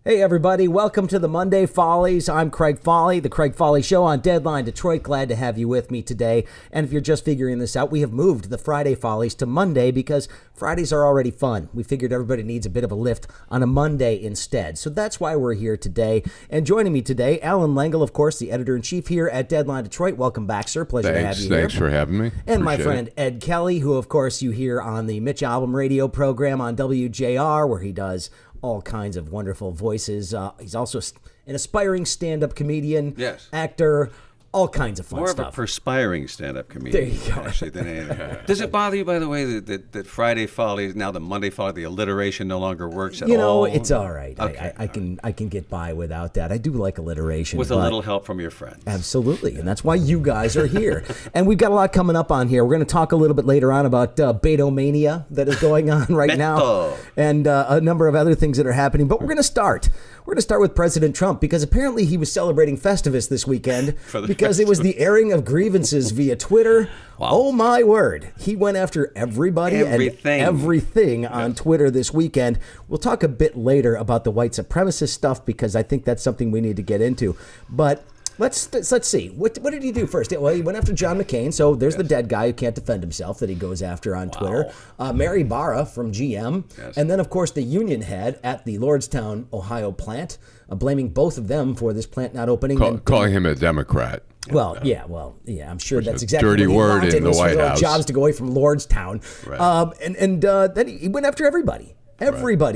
Hey everybody, welcome to the Monday Follies. I'm Craig Fahle, the Craig Fahle Show on Deadline Detroit. Glad to have you with me today. And if you're just figuring this out, we have moved the Friday Follies to Monday because Fridays are already fun. We figured everybody needs a bit of a lift on a Monday instead. So that's why we're here today. And joining me today, Alan Lengel, of course, the editor-in-chief here at Deadline Detroit. Welcome back, sir. Pleasure to have you here. Thanks for having me. And my friend Ed Kelly, who of course you hear on the Mitch Albom radio program on WJR, where he does all kinds of wonderful voices. He's also an aspiring stand-up comedian, actor, all kinds of fun stuff. More of a perspiring stand-up comedian, there you go. Actually, than anything. Does it bother you, by the way, that Friday Folly, now the Monday Folly, the alliteration no longer works at all? You know, it's all right. Okay. I can get by without that. I do like alliteration. With a little help from your friends. Absolutely, and that's why you guys are here. And we've got a lot coming up on here. We're going to talk a little bit later on about Beto mania that is going on right now, and a number of other things that are happening. But we're going to start. We're going to start with President Trump because apparently he was celebrating Festivus this weekend because it was the airing of grievances via Twitter. Wow. Oh, my word. He went after everybody and everything on Twitter this weekend. We'll talk a bit later about the white supremacist stuff because I think that's something we need to get into. But let's see. What did he do first? Well, he went after John McCain. So there's the dead guy who can't defend himself that he goes after on Twitter. Mary Barra from GM. Yes. And then, of course, the union head at the Lordstown, Ohio plant, blaming both of them for this plant not opening. Calling him a Democrat. Well, yeah, I'm sure that's exactly dirty what he word wanted, in the White House. Jobs to go away from Lordstown. Right. And then he went after everybody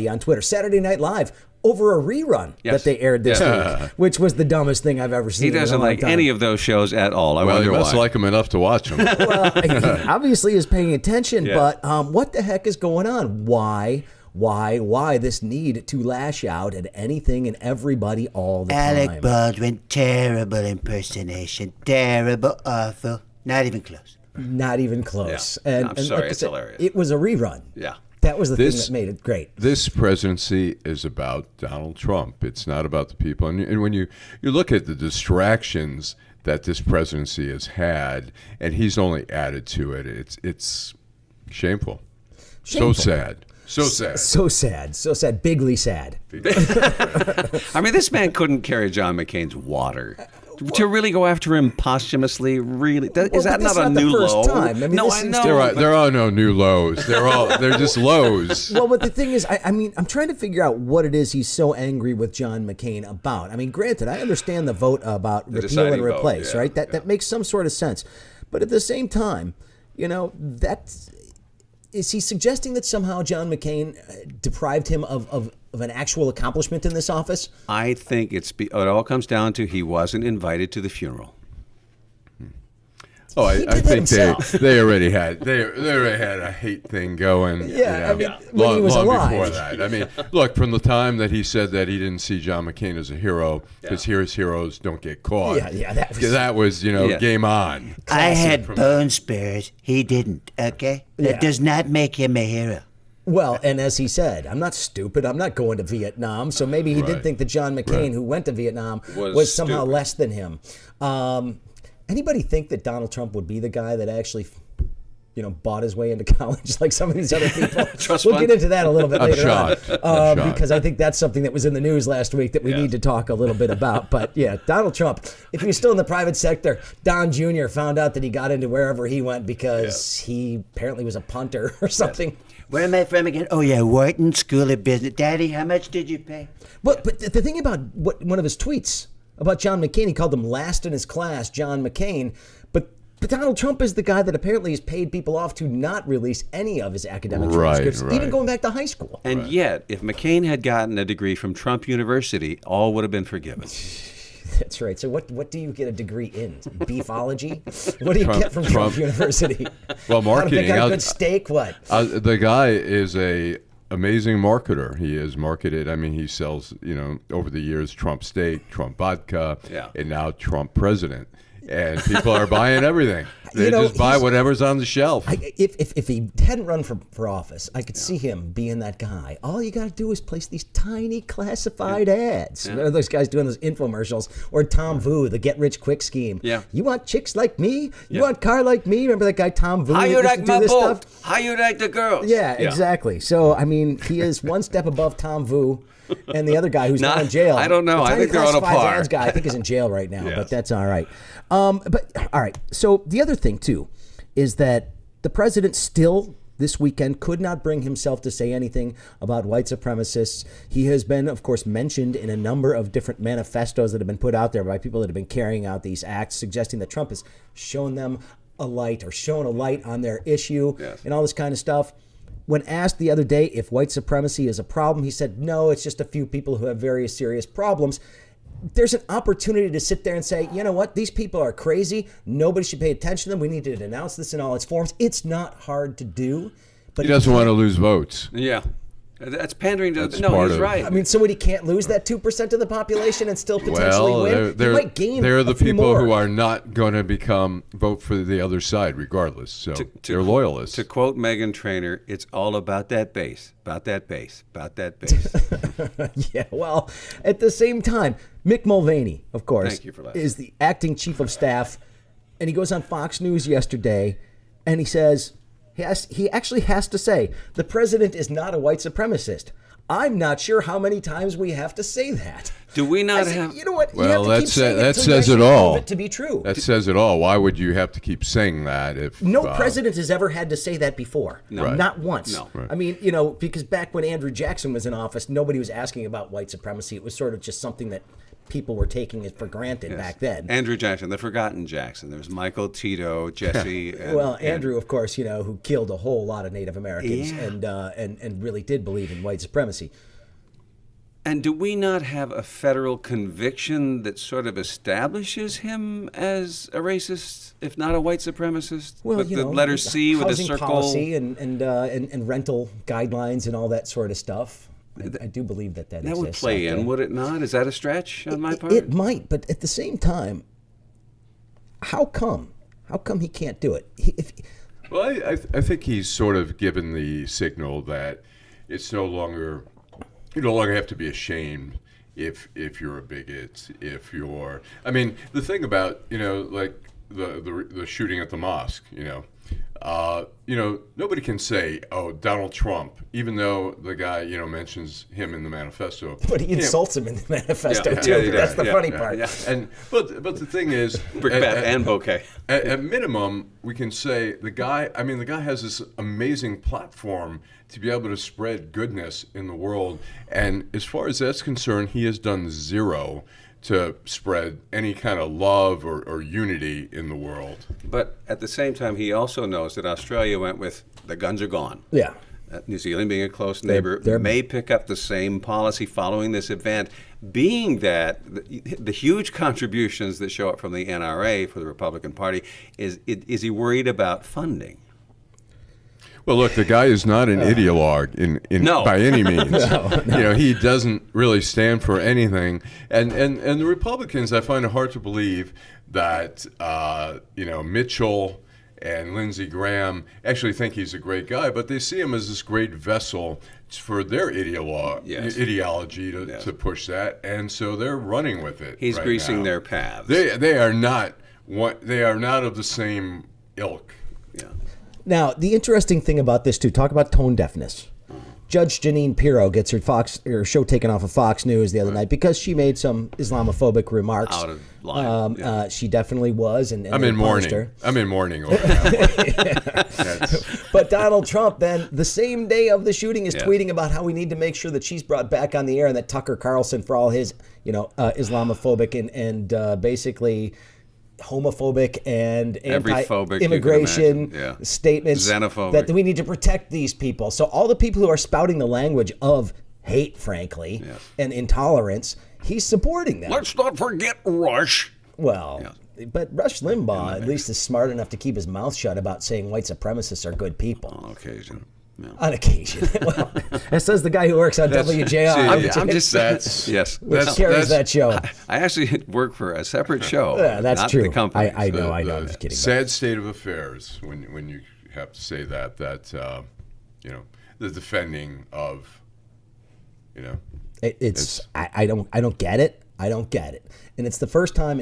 on Twitter. Saturday Night Live over a rerun that they aired this week, which was the dumbest thing I've ever seen. He doesn't like any of those shows at all. I wonder he must like them enough to watch them. Well, he obviously is paying attention, but what the heck is going on? Why this need to lash out at anything and everybody all the time? Alec Baldwin, terrible impersonation, terrible, awful, not even close. Not even close. Yeah. And, I'm sorry, like it's I said, hilarious. It was a rerun. Yeah. That was the thing that made it great. This presidency is about Donald Trump. It's not about the people. And when you look at the distractions that this presidency has had, and he's only added to it, it's shameful. So sad. So sad. Bigly sad. I mean, this man couldn't carry John McCain's water. To really go after him posthumously, really, is that not a new low? Time. I mean, no, I know. There are no new lows. They're just lows. Well, but the thing is, I mean, I'm trying to figure out what it is he's so angry with John McCain about. I mean, granted, I understand the vote about repeal and replace, right? That makes some sort of sense. But at the same time, you know, is he suggesting that somehow John McCain deprived him of an actual accomplishment in this office? I think it all comes down to he wasn't invited to the funeral. Oh, I think they already had a hate thing going. Yeah, I mean, when he was alive. Before that. I mean, look, from the time that he said that he didn't see John McCain as a hero because heroes don't get caught. Yeah, that was game on. I had bone spurs. He didn't. Okay, that does not make him a hero. Well, and as he said, I'm not stupid. I'm not going to Vietnam. So maybe he did think that John McCain, who went to Vietnam, was somehow less than him. Anybody think that Donald Trump would be the guy that actually, bought his way into college like some of these other people? We'll get into that a little bit later on, because I think that's something that was in the news last week that we need to talk a little bit about. But yeah, Donald Trump, if he was still in the private sector, Don Jr. found out that he got into wherever he went because he apparently was a punter or something. Where am I from again? Oh, yeah, Wharton School of Business. Daddy, how much did you pay? But the thing about one of his tweets about John McCain, he called him last in his class, John McCain. But Donald Trump is the guy that apparently has paid people off to not release any of his academic transcripts, even going back to high school. And yet, if McCain had gotten a degree from Trump University, all would have been forgiven. That's right. So what do you get a degree in? Beefology? What do you get from Trump University? Well, marketing. How to pick out good steak? What? The guy is a amazing marketer. He has marketed. I mean, he sells, over the years, Trump steak, Trump vodka, and now Trump president. And people are buying everything. They just buy whatever's on the shelf. If he hadn't run for office, I could see him being that guy. All you got to do is place these tiny classified ads. You know, those guys doing those infomercials. Or Tom Vu, the get-rich-quick scheme. Yeah. You want chicks like me? You want car like me? Remember that guy Tom Vu? How you like my boat? How you like the girls? Yeah, exactly. So, I mean, he is one step above Tom Vu and the other guy who's not in jail. I don't know. I think they're on a par. Ads guy, I think, is in jail right now, Yes. but that's all right. But all right. So the other thing, too, is that the president still this weekend could not bring himself to say anything about white supremacists. He has been, of course, mentioned in a number of different manifestos that have been put out there by people that have been carrying out these acts, suggesting that Trump has shown them a light or shown a light on their issue and all this kind of stuff. When asked the other day if white supremacy is a problem, he said, no, it's just a few people who have very serious problems. There's an opportunity to sit there and say, you know what, these people are crazy. Nobody should pay attention to them. We need to denounce this in all its forms. It's not hard to do. But he doesn't want to lose votes. Yeah. That's pandering to... That's no, part he's of it. right. I mean, somebody can't lose that 2% of the population and still potentially win. They're, He might gain they're the a few people more. who are not going to vote for the other side regardless. So they're loyalists. To quote Meghan Trainor, it's all about that base, about that base, about that base. Yeah, well, at the same time, Mick Mulvaney, of course, Thank you for that. is the acting chief of staff, and he goes on Fox News yesterday, and he says, he actually has to say, the president is not a white supremacist. I'm not sure how many times we have to say that. Do we not I said, have... You know what? Well, you have to keep saying that till says you it actually all. prove it to be true. That says it all. Why would you have to keep saying that if No president has ever had to say that before. No. Right. Not once. No. Right. I mean, because back when Andrew Jackson was in office, nobody was asking about white supremacy. It was sort of just something that people were taking it for granted back then. Andrew Jackson, the forgotten Jackson. There was Michael, Tito, Jesse. Well, Andrew, of course, who killed a whole lot of Native Americans and really did believe in white supremacy. And do we not have a federal conviction that sort of establishes him as a racist, if not a white supremacist? Well, with the letter C with a housing circle. policy and rental guidelines and all that sort of stuff. I do believe that exists. That would play in, would it not? Is that a stretch on my part? It might, but at the same time, how come? How come he can't do it? Well, I think he's sort of given the signal that it's no longer... You no longer have to be ashamed if you're a bigot, if you're... I mean, the thing about, like the shooting at the mosque, nobody can say, oh, Donald Trump, even though the guy, mentions him in the manifesto. But he insults him in the manifesto, too. Yeah, That's the funny part. Yeah. But the thing is... Brickbat and bouquet. At minimum, we can say the guy has this amazing platform to be able to spread goodness in the world. And as far as that's concerned, he has done zero to spread any kind of love or unity in the world. But at the same time, he also knows that Australia went with the guns are gone. Yeah. New Zealand, being a close neighbor, may pick up the same policy following this event, being that the huge contributions that show up from the NRA for the Republican Party, is he worried about funding? Well, look, the guy is not an ideologue by any means. No. He doesn't really stand for anything. And the Republicans, I find it hard to believe that, Mitchell and Lindsey Graham actually think he's a great guy, but they see him as this great vessel for their ideology to push that, and so they're running with it. He's right greasing now. their paths. They are not of the same ilk. Yeah. Now, the interesting thing about this, too, talk about tone deafness. Judge Jeanine Pirro gets her show taken off of Fox News the other night because she made some Islamophobic remarks. Out of line. She definitely was, and I'm they in punished mourning. her. I'm in mourning over that. But Donald Trump, then, the same day of the shooting, is tweeting about how we need to make sure that she's brought back on the air and that Tucker Carlson, for all his, Islamophobic and basically homophobic and anti-immigration statements, xenophobic, that we need to protect these people. So all the people who are spouting the language of hate, frankly, and intolerance, he's supporting them. Let's not forget Rush. Well, but Rush Limbaugh at least is smart enough to keep his mouth shut about saying white supremacists are good people. On occasion. Yeah. On occasion. Well, that says the guy who works on WJR. I'm just yes. Which carries that show. I actually work for a separate show. Yeah, that's not true. The company. I know. I'm just kidding. Sad state of affairs when you have to say that the defending of, It's I don't get it. I don't get it. And it's the first time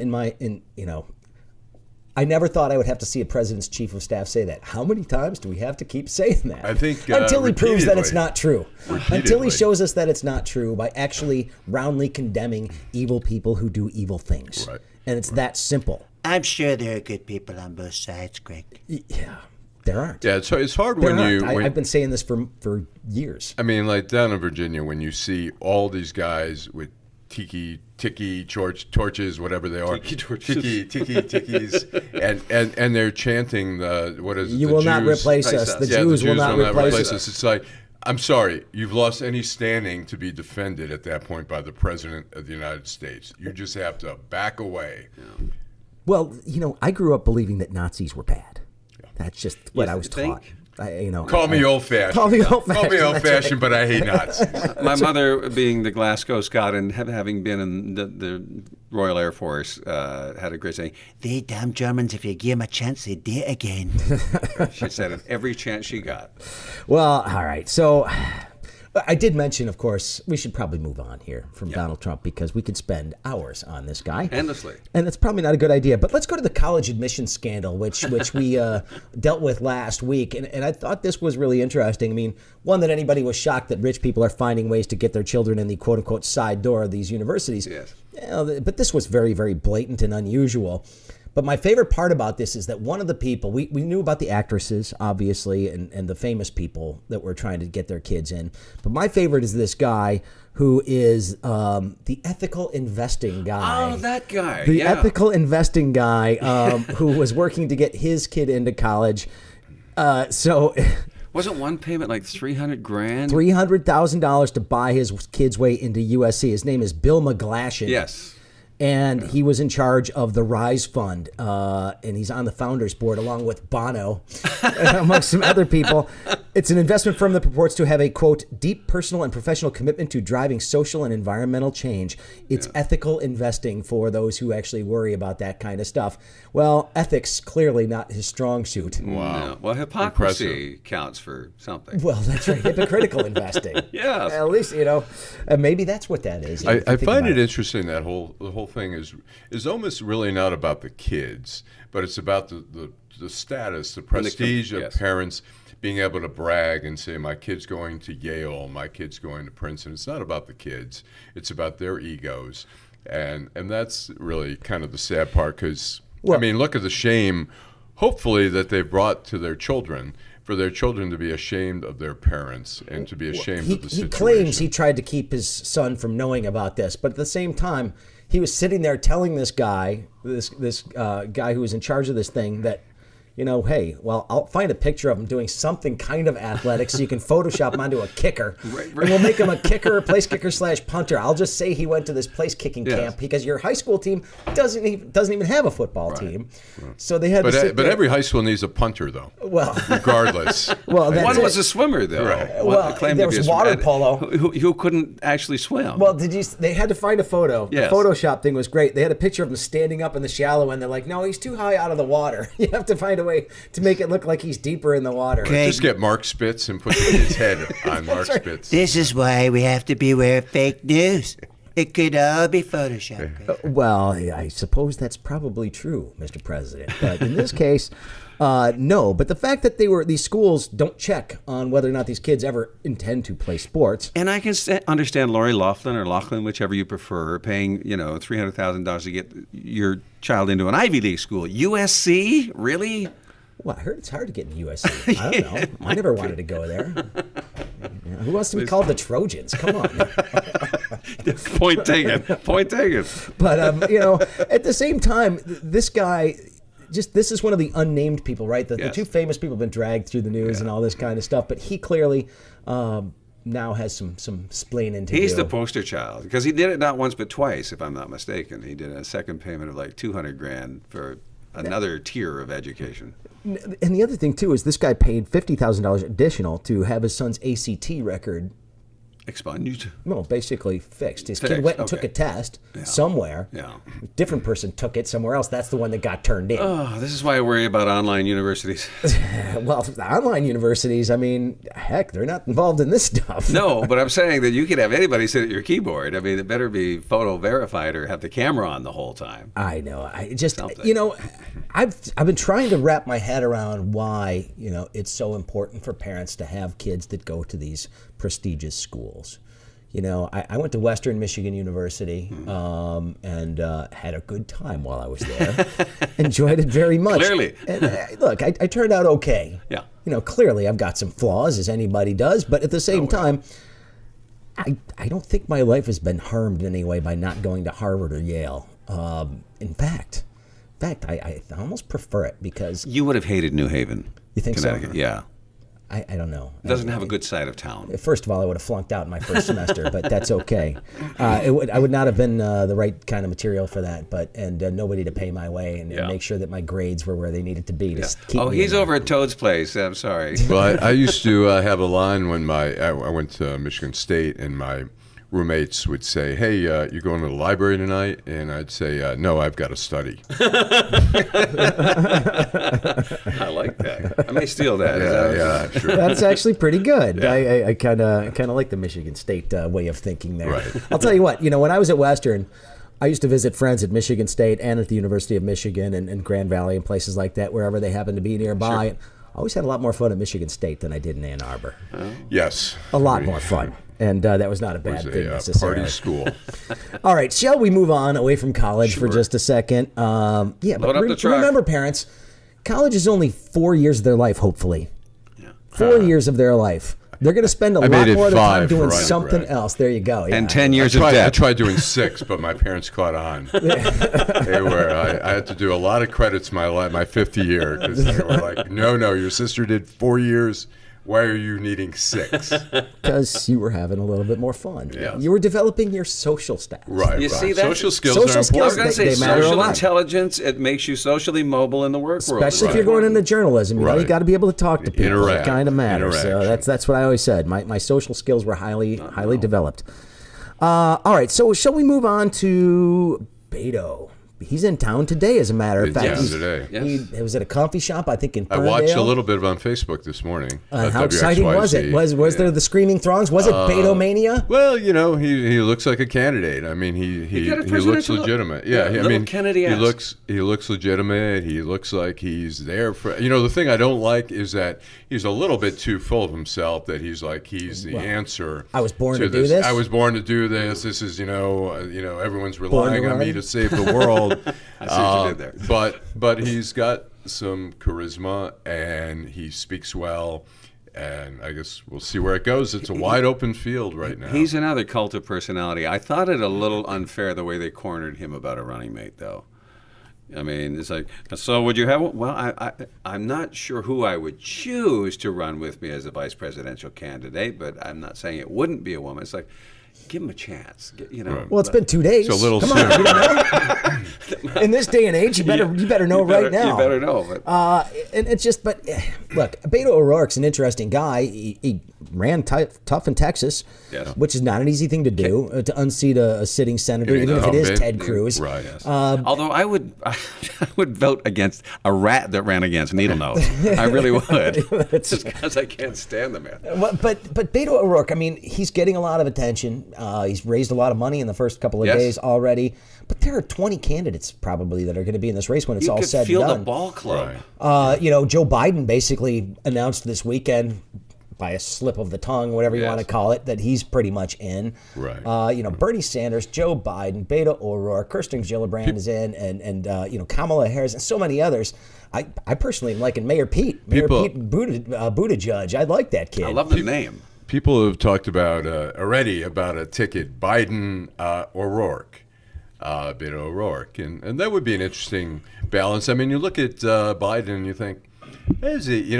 I never thought I would have to see a president's chief of staff say that. How many times do we have to keep saying that? I think until he proves that it's not true. Repeatedly. Until he shows us that it's not true by actually roundly condemning evil people who do evil things. Right. And it's that simple. I'm sure there are good people on both sides, Greg. Yeah, there aren't. Yeah, it's hard There when aren't. you. I've been saying this for years. I mean, like down in Virginia, when you see all these guys with tiki torches, whatever they are, tikis, and they're chanting the what is it? You the will Jews, not replace us. The Jews will not replace us. It's like, I'm sorry, you've lost any standing to be defended at that point by the President of the United States. You just have to back away. Yeah. Well, I grew up believing that Nazis were bad. That's just what I was taught. Call me old-fashioned. Call me old-fashioned. Call me old-fashioned, but I hate Nazis. My mother, being the Glasgow Scout and having been in the Royal Air Force, had a great saying, "They damn Germans, if you give them a chance, they do it again." She said it every chance she got. Well, all right. So I did mention, of course, we should probably move on here from Donald Trump because we could spend hours on this guy. Endlessly. And that's probably not a good idea. But let's go to the college admissions scandal, which we dealt with last week. And I thought this was really interesting. I mean, one, that anybody was shocked that rich people are finding ways to get their children in the quote-unquote side door of these universities. Yes. But this was very, very blatant and unusual. But my favorite part about this is that one of the people, we knew about the actresses, obviously, and the famous people that were trying to get their kids in. But my favorite is this guy who is the ethical investing guy. Oh, that guy. The ethical investing guy who was working to get his kid into college. Wasn't one payment like $300,000? $300,000 to buy his kid's way into USC. His name is Bill McGlashan. Yes. And he was in charge of the Rise Fund, and he's on the founders board along with Bono, amongst some other people. It's an investment firm that purports to have a, quote, deep personal and professional commitment to driving social and environmental change. It's ethical investing for those who actually worry about that kind of stuff. Well, ethics, clearly not his strong suit. Wow. No. Well, hypocrisy counts for something. Well, that's right. Hypocritical investing. Yes. At least, maybe that's what that is. I find it interesting that the whole thing is almost really not about the kids, but it's about the status, the prestige of parents being able to brag and say, my kid's going to Yale, my kid's going to Princeton. It's not about the kids. It's about their egos. And that's really kind of the sad part because, I mean, look at the shame, hopefully, that they brought to their children, for their children to be ashamed of their parents and to be ashamed of the situation. He claims he tried to keep his son from knowing about this, but at the same time, he was sitting there telling this guy, this guy who was in charge of this thing, that, hey, well, I'll find a picture of him doing something kind of athletic so you can Photoshop him onto a kicker. Right. And we'll make him a kicker, place kicker / punter. I'll just say he went to this place kicking camp because your high school team doesn't even have a football team. Right. So they had to sit there. Every high school needs a punter, though. Well, regardless. Well, one was a swimmer, though. Right. Well, there was water polo. Who couldn't actually swim. Well, they had to find a photo. Yes. The Photoshop thing was great. They had a picture of him standing up in the shallow end. They're like, no, he's too high out of the water. You have to find a way to make it look like he's deeper in the water. Okay. Just get Mark Spitz and put his head on Mark Spitz. This is why we have to beware of fake news. It could all be Photoshopped. Well, I suppose that's probably true, Mr. President. But in this case, no. But the fact that these schools don't check on whether or not these kids ever intend to play sports. And I can understand Lori Loughlin or Loughlin, whichever you prefer, paying $300,000 to get your child into an Ivy League school. USC, really? Well, I heard it's hard to get in USC. I don't know. I never wanted to go there. Who wants to be called the Trojans? Come on. Point taken. Point taken. But, at the same time, this guy, this is one of the unnamed people, right? The two famous people have been dragged through the news and all this kind of stuff. But he clearly now has some splaining to do. He's the poster child because he did it not once but twice, if I'm not mistaken. He did a second payment of like $200,000 for another tier of education. And the other thing, too, is this guy paid $50,000 additional to have his son's ACT record Expunged? No, basically fixed. His kid went and took a test somewhere. Yeah. A different person took it somewhere else. That's the one that got turned in. Oh, this is why I worry about online universities. Well, the online universities, I mean, heck, they're not involved in this stuff. No, but I'm saying that you could have anybody sit at your keyboard. I mean, it better be photo verified or have the camera on the whole time. I know. I just, you know, I've been trying to wrap my head around why, you know, it's so important for parents to have kids that go to these prestigious schools. You know, I went to Western Michigan University and had a good time while I was there. Enjoyed it very much. Clearly. And, look, I turned out okay. Yeah. You know, clearly I've got some flaws, as anybody does, but at the same time, I don't think my life has been harmed in any way by not going to Harvard or Yale. In fact, I almost prefer it because... You would have hated New Haven. You think so? Yeah. I don't know. It doesn't have a good side of town. First of all, I would have flunked out in my first semester, but that's okay. I would not have been the right kind of material for that, and nobody to pay my way and make sure that my grades were where they needed to be. To keep me he's over at Toad's place. I'm sorry. Well, I used to have a line when I went to Michigan State, and my roommates would say, "Hey, you going to the library tonight?" And I'd say, "No, I've got to study." I like that. I may steal that. Yeah, sure. That's actually pretty good. Yeah. I kind of like the Michigan State way of thinking there. Right. I'll tell you what. You know, when I was at Western, I used to visit friends at Michigan State and at the University of Michigan and Grand Valley and places like that, wherever they happened to be nearby. Sure. I always had a lot more fun at Michigan State than I did in Ann Arbor. Yes. A lot more fun. And that was not a bad thing necessarily. Party school. All right, shall we move on away from college for just a second? But remember, parents, college is only 4 years of their life, hopefully. Yeah. 4 years of their life. They're going to spend a lot more of their time doing something else. There you go. Yeah. And 10 years of debt. I tried doing 6, but my parents caught on. I had to do a lot of credits my fifth year because they were like, no, your sister did 4 years. Why are you needing 6? Because you were having a little bit more fun. Yes. You were developing your social status. Right. You see that? Social skills are important. I was going to say social intelligence, it makes you socially mobile in the work world. Especially if you're going into journalism. You know, you got to be able to talk to people. It kind of matters. So that's what I always said. My social skills were highly developed. All right. So shall we move on to Beto? He's in town today, as a matter of fact. Yes, today. He was at a coffee shop, I think, in Ferndale. I watched a little bit on Facebook this morning. How exciting was it? Was there the screaming throngs? Was it Beto mania? Well, you know, he looks like a candidate. I mean, he looks legitimate. Yeah, I mean, he looks legitimate. He looks like he's there for. You know, the thing I don't like is that he's a little bit too full of himself. That he's like the answer. I was born to do this. I was born to do this. This is everyone's relying on me to save the world. I see what you did there. But he's got some charisma and he speaks well, and I guess we'll see where it goes. It's a wide open field right now. He's another cult of personality. I thought it a little unfair the way they cornered him about a running mate, though. I mean, it's like, so would you have one? Well, I'm not sure who I would choose to run with me as a vice presidential candidate, but I'm not saying it wouldn't be a woman. It's like, give him a chance, Right. Well, it's been 2 days. It's a little Come on, you don't know? In this day and age, you better know right now. You better know. But. And it's just, look, Beto ORourke's an interesting guy. He ran tough in Texas, which is not an easy thing to do, to unseat a sitting senator, even if it is Ted Cruz. Right. Yes. Although I would vote against a rat that ran against Needle Nose. I really would. Just because I can't stand the man. But Beto ORourke, I mean, he's getting a lot of attention. He's raised a lot of money in the first couple of days already. But there are 20 candidates probably that are going to be in this race when it's all said and done. You could feel the ball club. Right. Joe Biden basically announced this weekend, by a slip of the tongue, whatever you want to call it, that he's pretty much in. Right. Bernie Sanders, Joe Biden, Beto ORourke, Kirsten Gillibrand is in, and Kamala Harris, and so many others. I personally am liking Mayor Pete Buttigieg. I like that kid. I love the name. People have talked about already about a ticket, Biden O'Rourke, Beto ORourke, and that would be an interesting balance. I mean, you look at Biden and you think, is he,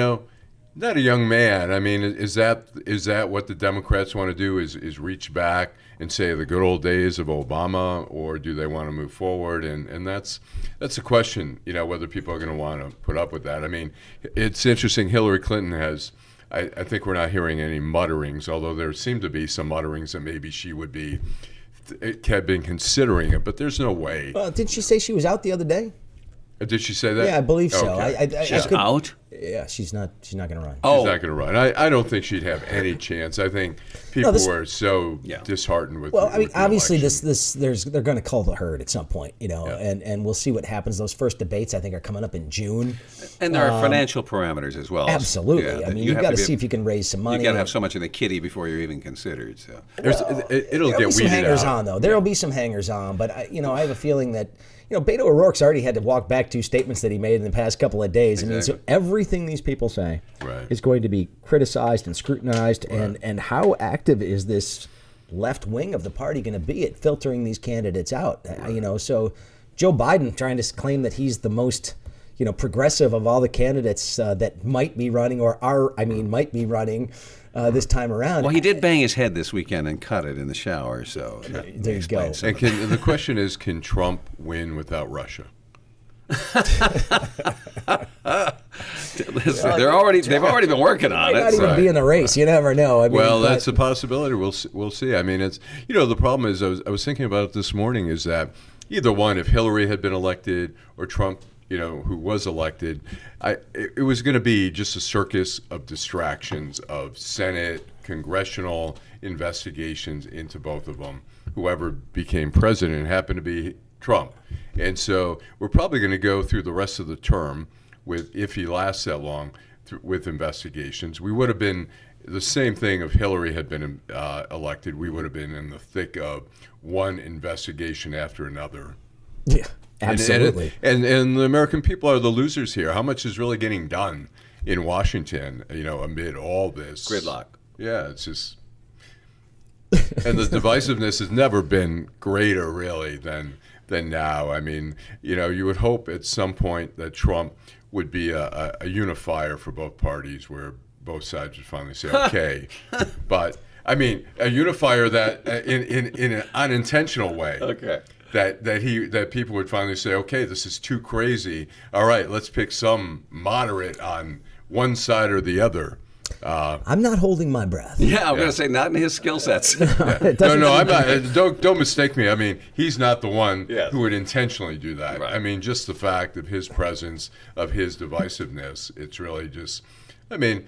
not a young man. I mean, is that what the Democrats want to do? Is reach back and say the good old days of Obama, or do they want to move forward? And that's a question. Whether people are going to want to put up with that. I mean, it's interesting. Hillary Clinton has I think we're not hearing any mutterings, although there seem to be some mutterings that maybe she would be, had been considering it, but there's no way. Well, didn't she say she was out the other day? Did she say that? Yeah, I believe so. Okay. She's out? Yeah, she's not going to run. She's not going to run. I don't think she'd have any chance. I think people were so disheartened with. Well, I mean, obviously, election. they're going to cull the herd at some point, and we'll see what happens. Those first debates, I think, are coming up in June. And there are financial parameters as well. Absolutely. Yeah, I mean, you've got to see if you can raise some money. You got to have so much in the kitty before you're even considered. So it'll get weeded out. There'll be some hangers on, though. There'll be some hangers on, but I have a feeling that. Beto O'Rourke's already had to walk back 2 statements that he made in the past couple of days. Exactly. I mean, so everything these people say is going to be criticized and scrutinized. Right. And how active is this left wing of the party going to be at filtering these candidates out? Right. So Joe Biden trying to claim that he's the most progressive of all the candidates that might be running might be running this time around. Well, he did bang his head this weekend and cut it in the shower. So there you go. And the question is, can Trump win without Russia? They've already been working on it. Might not even be in the race. You never know. I mean, that's a possibility. We'll see. I mean, it's the problem is I was thinking about it this morning is that either one, if Hillary had been elected or Trump, who was elected, it was going to be just a circus of distractions of Senate, congressional investigations into both of them. Whoever became president happened to be Trump. And so we're probably going to go through the rest of the term if he lasts that long, with investigations. We would have been the same thing if Hillary had been elected. We would have been in the thick of one investigation after another. Yeah. Absolutely. And the American people are the losers here. How much is really getting done in Washington, amid all this? Gridlock. Yeah, it's just... And the divisiveness has never been greater, really, than now. I mean, you would hope at some point that Trump would be a unifier for both parties where both sides would finally say, okay. But, I mean, a unifier that in an unintentional way. Okay. That people would finally say, okay, this is too crazy. All right, let's pick some moderate on one side or the other. I'm not holding my breath. Yeah, I'm going to say not in his skill sets. No, I'm not. Don't mistake me. I mean, he's not the one who would intentionally do that. Right. I mean, just the fact of his presence, of his divisiveness, it's really just. I mean,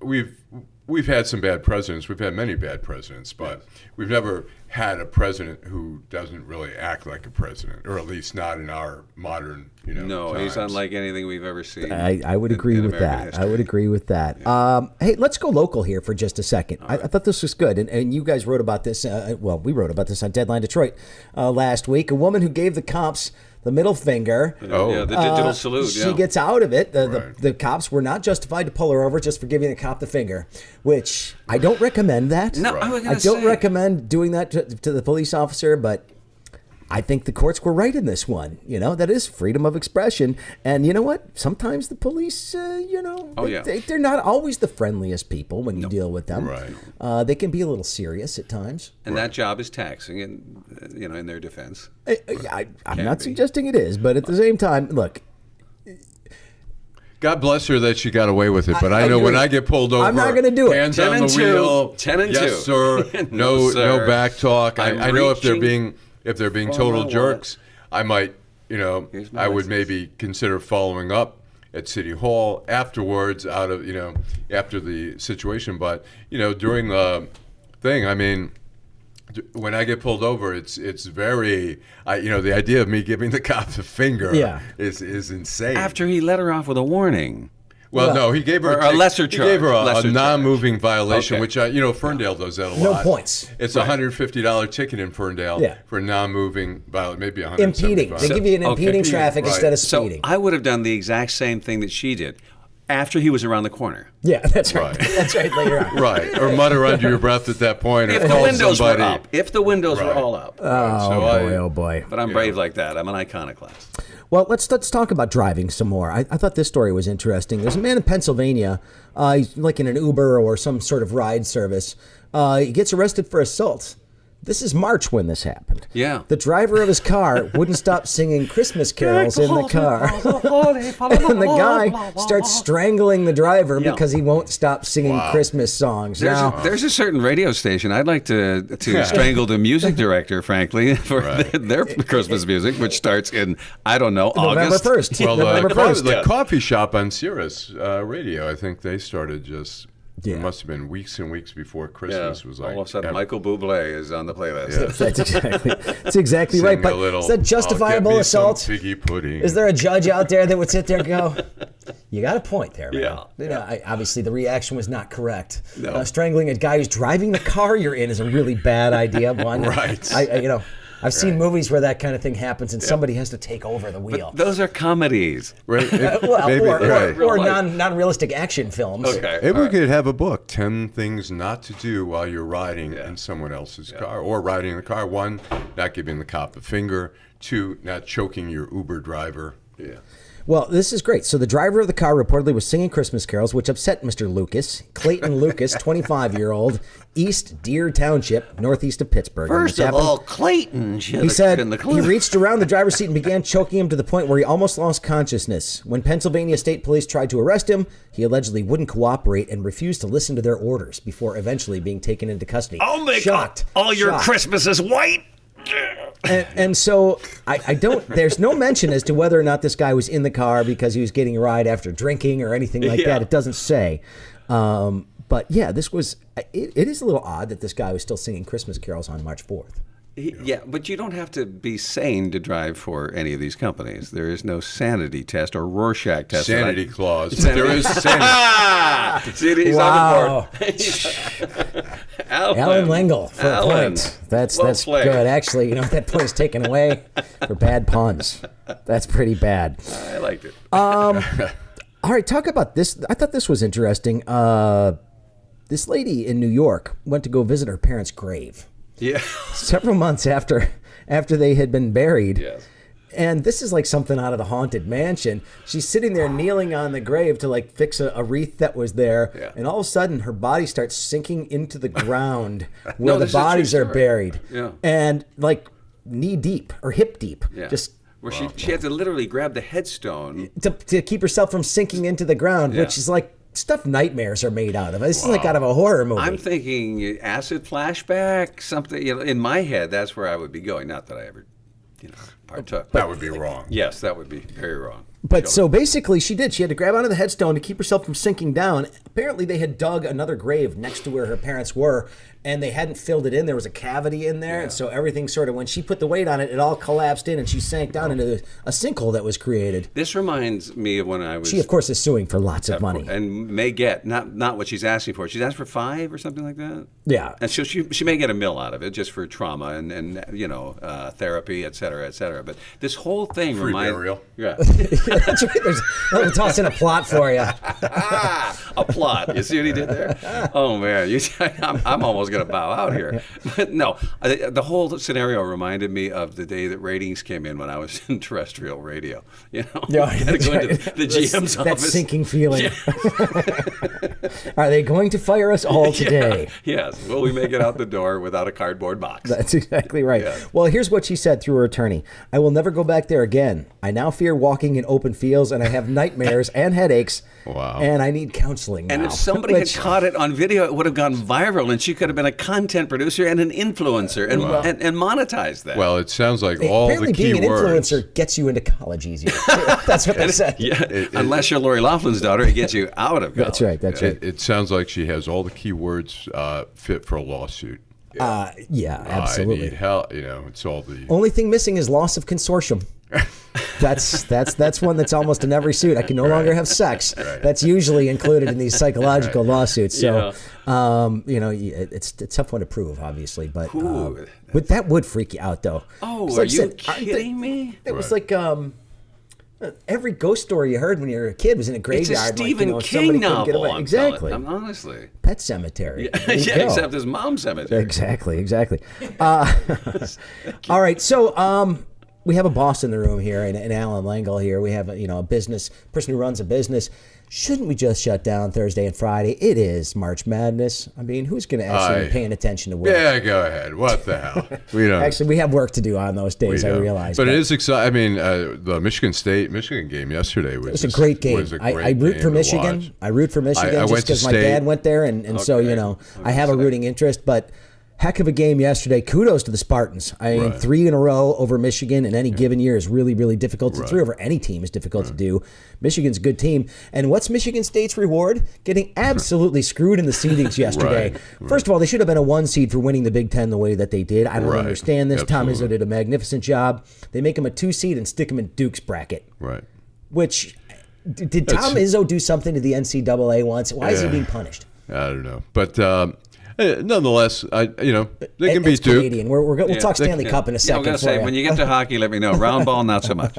we've had some bad presidents. We've had many bad presidents, but we've never had a president who doesn't really act like a president, or at least not in our modern, No, times. He's unlike anything we've ever seen. I would agree with that. History. I would agree with that. Yeah. Hey, let's go local here for just a second. I thought this was good, and you guys wrote about this. We wrote about this on Deadline Detroit last week. A woman who gave the cops the middle finger. Yeah, the digital salute. She gets out of it. The cops were not justified to pull her over just for giving the cop the finger, which I don't recommend that. No, right. I don't recommend doing that to the police officer, but I think the courts were right in this one. That is freedom of expression. And you know what? Sometimes the police, they're not always the friendliest people when you deal with them. Right. They can be a little serious at times. And that job is taxing, and in their defense. I'm not suggesting it is, but at the same time, look. God bless her that she got away with it, but I know when I get pulled over, I'm not going to do it. Hands on the wheel. 10 and 2. Yes, sir. No back talk. I know if they're being total jerks, I might, I would maybe consider following up at City Hall afterwards, after the situation. But during the thing, I mean, when I get pulled over, it's very, the idea of me giving the cop the finger is insane. After he let her off with a warning. Well, no, he gave her a lesser charge. He gave her a non-moving violation, which Ferndale does that a lot. No points. It's a $150 ticket in Ferndale for non-moving violation, maybe $175. Impeding. They give you an impeding traffic instead of speeding. So I would have done the exact same thing that she did after he was around the corner. Yeah, that's right. That's right, later on. Right, or mutter under your breath at that point. If the windows were up. If the windows were all up. Oh, boy. But I'm brave like that. I'm an iconoclast. Well, let's talk about driving some more. I thought this story was interesting. There's a man in Pennsylvania, he's like in an Uber or some sort of ride service. He gets arrested for assault. This is March when this happened. Yeah. The driver of his car wouldn't stop singing Christmas carols in the car. And the guy starts strangling the driver because he won't stop singing Christmas songs. There's a certain radio station I'd like to strangle the music director, frankly, for their Christmas music, which starts in, I don't know, November August. 1st. Well, November 1st. the coffee shop on Sirius Radio, I think they started just... It must have been weeks and weeks before Christmas was like. All of a sudden, Michael Bublé is on the playlist. Yeah. That's exactly right. But is that justifiable assault? Figgy pudding. Is there a judge out there that would sit there and go, "You got a point there, man"? Yeah. Obviously, the reaction was not correct. No. Strangling a guy who's driving the car you're in is a really bad idea. One, Right. I've seen movies where that kind of thing happens and somebody has to take over the wheel. But those are comedies. Right. Or non-realistic action films. Okay. Maybe we could have a book, 10 things not to do while you're riding in someone else's car or riding in the car. 1, not giving the cop a finger. 2, not choking your Uber driver. Yeah. Well, this is great. So the driver of the car reportedly was singing Christmas carols, which upset Mr. Lucas. Clayton Lucas, 25-year-old, East Deer Township, northeast of Pittsburgh. First of all, Clayton. He said he reached around the driver's seat and began choking him to the point where he almost lost consciousness. When Pennsylvania State Police tried to arrest him, he allegedly wouldn't cooperate and refused to listen to their orders before eventually being taken into custody. I'll make all your Christmases white. And so I don't. There's no mention as to whether or not this guy was in the car because he was getting a ride after drinking or anything like that. It doesn't say. But yeah, this was. It is a little odd that this guy was still singing Christmas carols on March 4th. Yeah, but you don't have to be sane to drive for any of these companies. There is no sanity test or Rorschach test. Sanity clause. There is sanity. See, he's on the board. Alan Lengel for a point. That's good. Actually, that point's taken away for bad puns. That's pretty bad. I liked it. All right, talk about this. I thought this was interesting. This lady in New York went to go visit her parents' grave. Yeah. Several months after they had been buried. Yes. And this is like something out of the Haunted Mansion. She's sitting there kneeling on the grave to like fix a wreath that was there. Yeah. And all of a sudden her body starts sinking into the ground where the bodies are buried. Yeah. And like knee deep or hip deep. Yeah. Just where she had to literally grab the headstone to keep herself from sinking into the ground, which is like stuff nightmares are made out of. This is like out of a horror movie. I'm thinking acid flashback, something. In my head, that's where I would be going. Not that I ever, partook. That would be wrong. Yes, that would be very wrong. But so basically she did. She had to grab onto the headstone to keep herself from sinking down. Apparently they had dug another grave next to where her parents were, and they hadn't filled it in. There was a cavity in there, and so everything sort of, when she put the weight on it, it all collapsed in, and she sank down into a sinkhole that was created. This reminds me of when I was... She, of course, is suing for lots of money. And may get, not what she's asking for. She's asked for $5 or something like that? Yeah. And so she may get $1 million out of it just for trauma and therapy, et cetera, et cetera. But this whole thing reminds... Free burial. Yeah. That's right. We'll toss in a plot for you. A plot. You see what he did there? Oh, man. I'm almost going to bow out here. But no, the whole scenario reminded me of the day that ratings came in when I was in terrestrial radio. You had to go into the GM's office. That sinking feeling. Are they going to fire us all today? Yes. Will we make it out the door without a cardboard box? That's exactly right. Yeah. Well, here's what she said through her attorney. I will never go back there again. I now fear walking in open fields, and I have nightmares and headaches. Wow. And I need counseling now. And if somebody had caught it on video, it would have gone viral, and she could have been a content producer and an influencer and monetized that. Well, it sounds like all the key words. Apparently being an influencer gets you into college easier. That's what they said. Unless you're Lori Loughlin's daughter, it gets you out of college. That's right. It sounds like she has all the key words fit for a lawsuit. Yeah, absolutely. I need help. It's all the only thing missing is loss of consortium. That's one that's almost in every suit. I can no longer have sex. Right. That's usually included in these psychological lawsuits. So, it's a tough one to prove, obviously. But that would freak you out, though. Oh, are you kidding me? It was like every ghost story you heard when you were a kid was in a graveyard. It's a Stephen King novel. Exactly. Honestly. Pet Cemetery. Yeah, except his mom's cemetery. Exactly. All right. So, we have a boss in the room here, and Alan Lengel here. We have a business person who runs a business. Shouldn't we just shut down Thursday and Friday? It is March Madness. I mean, who's going to actually be paying attention to work? Yeah, go ahead. What the hell? We don't. Actually, we have work to do on those days, I realize. But it is exciting. I mean, the Michigan game yesterday was a great game. I root for Michigan. I root for Michigan just because my dad went there, and so, I have a rooting interest. But heck of a game yesterday. Kudos to the Spartans. I mean, 3 in a row over Michigan in any given year is really, really difficult. 3 over any team is difficult to do. Michigan's a good team. And what's Michigan State's reward? Getting absolutely screwed in the seedings yesterday. First of all, they should have been a 1 seed for winning the Big Ten the way that they did. I don't understand this. Absolutely. Tom Izzo did a magnificent job. They make him a 2 seed and stick him in Duke's bracket. Right. Which, did Tom Izzo do something to the NCAA once? Why is he being punished? I don't know. But nonetheless, they can beat Duke. Canadian. We'll talk Stanley Cup in a second. I'm going to say, when you get to hockey, let me know. Round ball, not so much.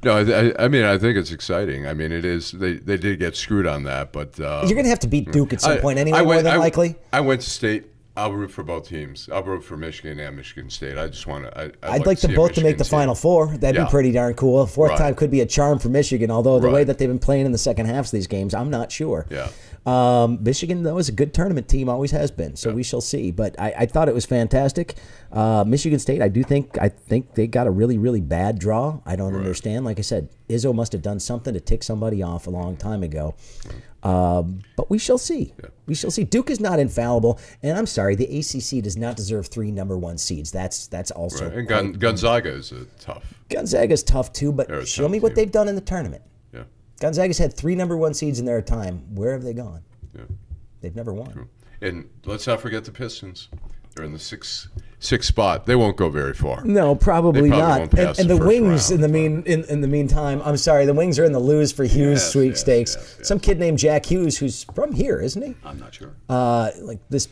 No, I mean, I think it's exciting. I mean, it is. They did get screwed on that, but you're going to have to beat Duke at some point anyway, more than likely. I went to state. I'll root for both teams. I'll root for Michigan and Michigan State. I just want to. I'd like them both to make the Final Four. That'd be pretty darn cool. Fourth time could be a charm for Michigan, although the way that they've been playing in the second halves of these games, I'm not sure. Yeah. Michigan, though, is a good tournament team, always has been. So we shall see. But I thought it was fantastic. Michigan State, I think they got a really, really bad draw. I don't understand. Like I said, Izzo must have done something to tick somebody off a long time ago. But we shall see. Yeah. We shall see. Duke is not infallible, and I'm sorry, the ACC does not deserve 3 number 1 seeds. That's also and Gonzaga is tough. Gonzaga's tough too, but show me what they've done in the tournament. Yeah. Gonzaga's had 3 number 1 seeds in their time. Where have they gone? Yeah. They've never won. True. And let's not forget the Pistons. They're in the sixth spot. They won't go very far. No, probably not. And the Wings round, in the meantime, I'm sorry, the Wings are in the lose for Hughes sweepstakes. Yes. Some kid named Jack Hughes, who's from here, isn't he? I'm not sure. Like this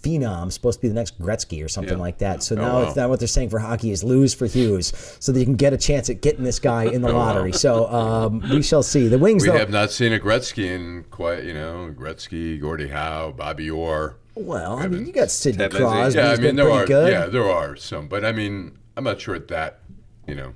phenom, supposed to be the next Gretzky or something like that. So now what they're saying for hockey is lose for Hughes, so that you can get a chance at getting this guy in the lottery. So we shall see. The Wings. We have not seen a Gretzky in quite, Gretzky, Gordie Howe, Bobby Orr. Well, I mean, you got Sidney Crosby. Yeah, I mean, there are. Good. Yeah, there are some, but I mean, I'm not sure at that.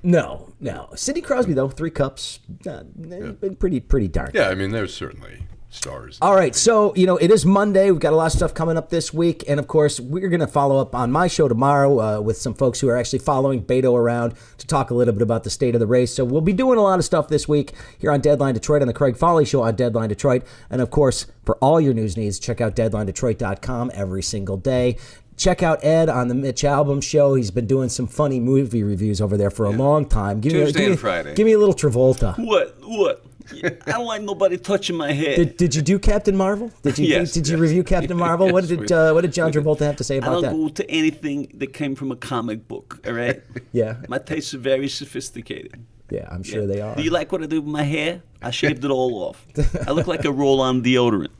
No. Sidney Crosby though, 3 cups, been pretty dark. Yeah, I mean, there's certainly stars. All right, so it is Monday. We've got a lot of stuff coming up this week, and of course we're going to follow up on my show tomorrow with some folks who are actually following Beto around to talk a little bit about the state of the race. So we'll be doing a lot of stuff this week here on Deadline Detroit on the Craig Fahle Show on Deadline Detroit, and of course for all your news needs, check out DeadlineDetroit.com every single day. Check out Ed on the Mitch Album Show. He's been doing some funny movie reviews over there for a long time. Tuesday and Friday. Give me a little Travolta. What? I don't like nobody touching my head. Did you do Captain Marvel? Did you review Captain Marvel? What did John Travolta have to say about that? I don't go to anything that came from a comic book. All right. Yeah. My tastes are very sophisticated. Yeah, I'm sure they are. Do you like what I do with my hair? I shaved it all off. I look like a roll-on deodorant.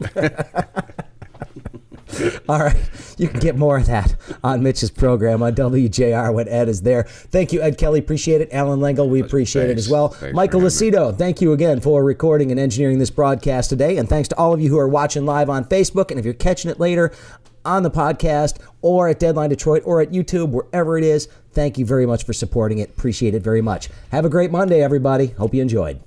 All right. You can get more of that on Mitch's program on WJR when Ed is there. Thank you, Ed Kelly. Appreciate it. Alan Lengel, we appreciate it as well. Thanks Michael Lucido, thank you again for recording and engineering this broadcast today. And thanks to all of you who are watching live on Facebook. And if you're catching it later on the podcast or at Deadline Detroit or at YouTube, wherever it is, thank you very much for supporting it. Appreciate it very much. Have a great Monday, everybody. Hope you enjoyed.